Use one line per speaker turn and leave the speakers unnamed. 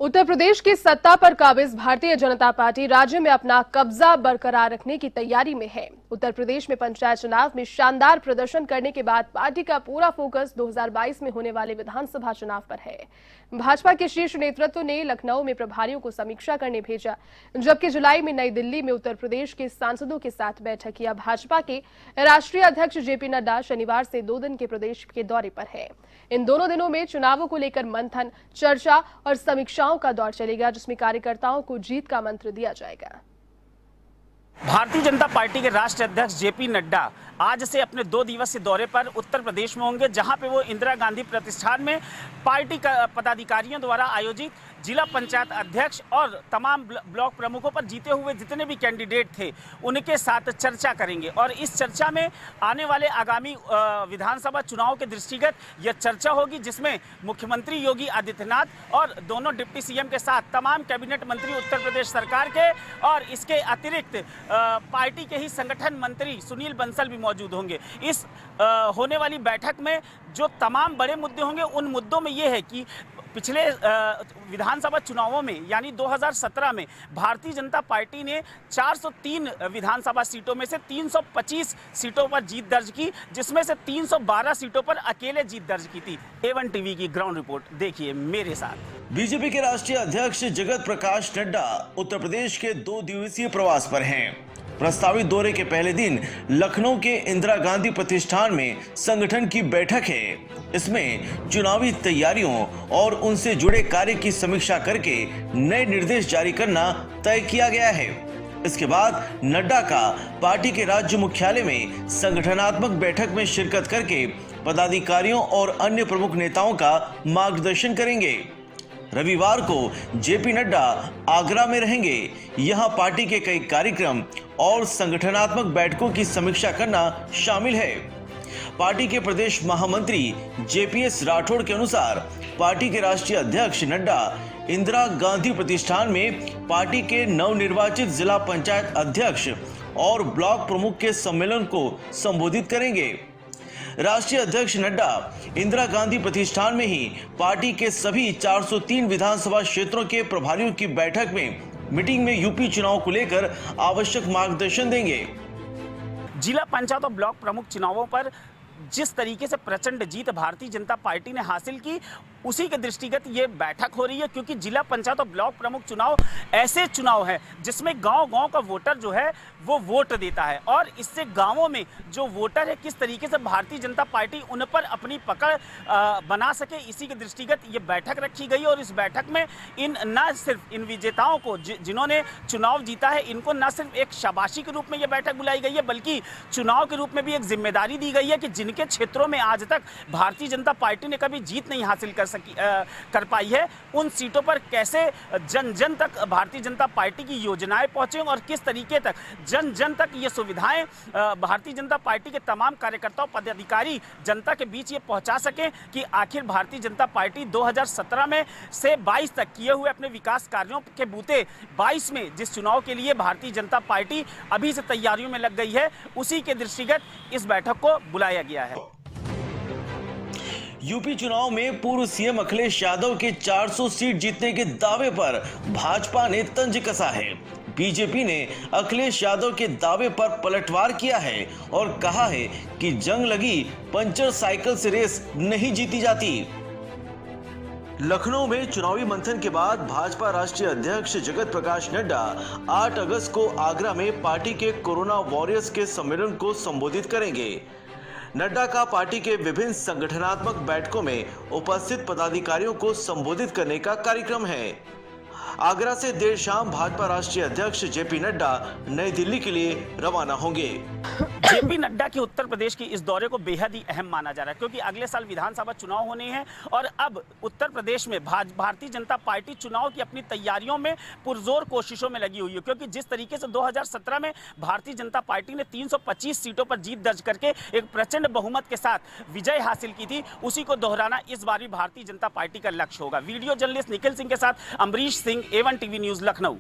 उत्तर प्रदेश की सत्ता पर काबिज भारतीय जनता पार्टी राज्य में अपना कब्जा बरकरार रखने की तैयारी में है। उत्तर प्रदेश में पंचायत चुनाव में शानदार प्रदर्शन करने के बाद पार्टी का पूरा फोकस 2022 में होने वाले विधानसभा चुनाव पर है। भाजपा के शीर्ष नेतृत्व ने लखनऊ में प्रभारियों को समीक्षा करने भेजा, जबकि जुलाई में नई दिल्ली में उत्तर प्रदेश के सांसदों के साथ बैठक किया। भाजपा के राष्ट्रीय अध्यक्ष जेपी नड्डा शनिवार से 2 दिन के प्रदेश के दौरे पर है। इन दोनों दिनों में चुनावों को लेकर मंथन, चर्चा और समीक्षाओं का दौर चलेगा, जिसमें कार्यकर्ताओं को जीत का मंत्र दिया जाएगा।
भारतीय जनता पार्टी के राष्ट्रीय अध्यक्ष जेपी नड्डा आज से अपने 2 दिवसीय दौरे पर उत्तर प्रदेश में होंगे, जहां पे वो इंदिरा गांधी प्रतिष्ठान में पार्टी का पदाधिकारियों द्वारा आयोजित जिला पंचायत अध्यक्ष और तमाम ब्लॉक प्रमुखों पर जीते हुए जितने भी कैंडिडेट थे उनके साथ चर्चा करेंगे। और इस चर्चा में आने वाले आगामी विधानसभा चुनाव के दृष्टिगत यह चर्चा होगी, जिसमें मुख्यमंत्री योगी आदित्यनाथ और दोनों डिप्टी सीएम के साथ तमाम कैबिनेट मंत्री उत्तर प्रदेश सरकार के और इसके अतिरिक्त पार्टी के ही संगठन मंत्री सुनील बंसल भी मौजूद होंगे। इस होने वाली बैठक में जो तमाम बड़े मुद्दे होंगे, उन मुद्दों में ये है कि पिछले विधानसभा चुनावों में यानी 2017 में भारतीय जनता पार्टी ने 403 विधानसभा सीटों में से 325 सीटों पर जीत दर्ज की, जिसमें से 312 सीटों पर अकेले जीत दर्ज की थी। A1 टीवी की ग्राउंड रिपोर्ट देखिए मेरे साथ।
बीजेपी के राष्ट्रीय अध्यक्ष जगत प्रकाश नड्डा उत्तर प्रदेश के 2 दिवसीय प्रवास पर हैं। प्रस्तावित दौरे के पहले दिन लखनऊ के इंदिरा गांधी प्रतिष्ठान में संगठन की बैठक है। इसमें चुनावी तैयारियों और उनसे जुड़े कार्य की समीक्षा करके नए निर्देश जारी करना तय किया गया है। इसके बाद नड्डा का पार्टी के राज्य मुख्यालय में संगठनात्मक बैठक में शिरकत करके पदाधिकारियों और अन्य प्रमुख नेताओं का मार्गदर्शन करेंगे। रविवार को जेपी नड्डा आगरा में रहेंगे। यहां पार्टी के कई कार्यक्रम और संगठनात्मक बैठकों की समीक्षा करना शामिल है। पार्टी के प्रदेश महामंत्री जेपीएस राठौड़ के अनुसार पार्टी के राष्ट्रीय अध्यक्ष नड्डा इंदिरा गांधी प्रतिष्ठान में पार्टी के नवनिर्वाचित जिला पंचायत अध्यक्ष और ब्लॉक प्रमुख के सम्मेलन को संबोधित करेंगे। राष्ट्रीय अध्यक्ष नड्डा इंदिरा गांधी प्रतिष्ठान में ही पार्टी के सभी 403 विधानसभा क्षेत्रों के प्रभारियों की बैठक में मीटिंग में यूपी चुनाव को लेकर आवश्यक मार्गदर्शन देंगे।
जिला पंचायत और ब्लॉक प्रमुख चुनावों पर जिस तरीके से प्रचंड जीत भारतीय जनता पार्टी ने हासिल की, उसी के दृष्टिगत ये बैठक हो रही है, क्योंकि जिला पंचायत और ब्लॉक प्रमुख चुनाव ऐसे चुनाव है जिसमें गांव-गांव का वोटर जो है वो वोट देता है, और इससे गांवों में जो वोटर है किस तरीके से भारतीय जनता पार्टी उन पर अपनी पकड़ बना सके, इसी के दृष्टिगत ये बैठक रखी गई। और इस बैठक में न सिर्फ इन विजेताओं को जिन्होंने चुनाव जीता है, इनको न सिर्फ एक शाबाशी के रूप में ये बैठक बुलाई गई है, बल्कि चुनाव के रूप में भी एक जिम्मेदारी दी गई है कि जिनके क्षेत्रों में आज तक भारतीय जनता पार्टी ने कभी जीत नहीं हासिल कर पाई है, उन सीटों पर कैसे जन जन तक भारतीय जनता पार्टी की योजनाएं पहुंचे और किस तरीके तक जन जन तक ये सुविधाएं भारतीय जनता पार्टी के तमाम कार्यकर्ताओं पदाधिकारी जनता के बीच ये पहुंचा सकें कि आखिर भारतीय जनता पार्टी 2017 में से 22 तक किए हुए अपने विकास कार्यों के बूते 22 में जिस चुनाव के लिए भारतीय जनता पार्टी अभी से तैयारियों में लग गई है, उसी के दृष्टिगत इस बैठक को बुलाया गया है।
यूपी चुनाव में पूर्व सीएम अखिलेश यादव के 400 सीट जीतने के दावे पर भाजपा ने तंज कसा है। बीजेपी ने अखिलेश यादव के दावे पर पलटवार किया है और कहा है कि जंग लगी पंचर साइकिल से रेस नहीं जीती जाती। लखनऊ में चुनावी मंथन के बाद भाजपा राष्ट्रीय अध्यक्ष जगत प्रकाश नड्डा 8 अगस्त को आगरा में पार्टी के कोरोना वॉरियर्स के सम्मेलन को संबोधित करेंगे। नड्डा का पार्टी के विभिन्न संगठनात्मक बैठकों में उपस्थित पदाधिकारियों को संबोधित करने का कार्यक्रम है। आगरा से देर शाम भाजपा राष्ट्रीय अध्यक्ष जेपी नड्डा नई दिल्ली के लिए रवाना होंगे।
जेपी नड्डा के उत्तर प्रदेश की इस दौरे को बेहद ही अहम माना जा रहा है, क्योंकि अगले साल विधानसभा चुनाव होने हैं और अब उत्तर प्रदेश में भारतीय जनता पार्टी चुनाव की अपनी तैयारियों में पुरजोर कोशिशों में लगी हुई है। क्योंकि जिस तरीके से 2017 में भारतीय जनता पार्टी ने 325 सीटों पर जीत दर्ज करके एक प्रचंड बहुमत के साथ विजय हासिल की थी, उसी को दोहराना इस बार भी भारतीय जनता पार्टी का लक्ष्य होगा। वीडियो जर्नलिस्ट निखिल सिंह के साथ Amrish Singh, A1 TV news, Lucknow.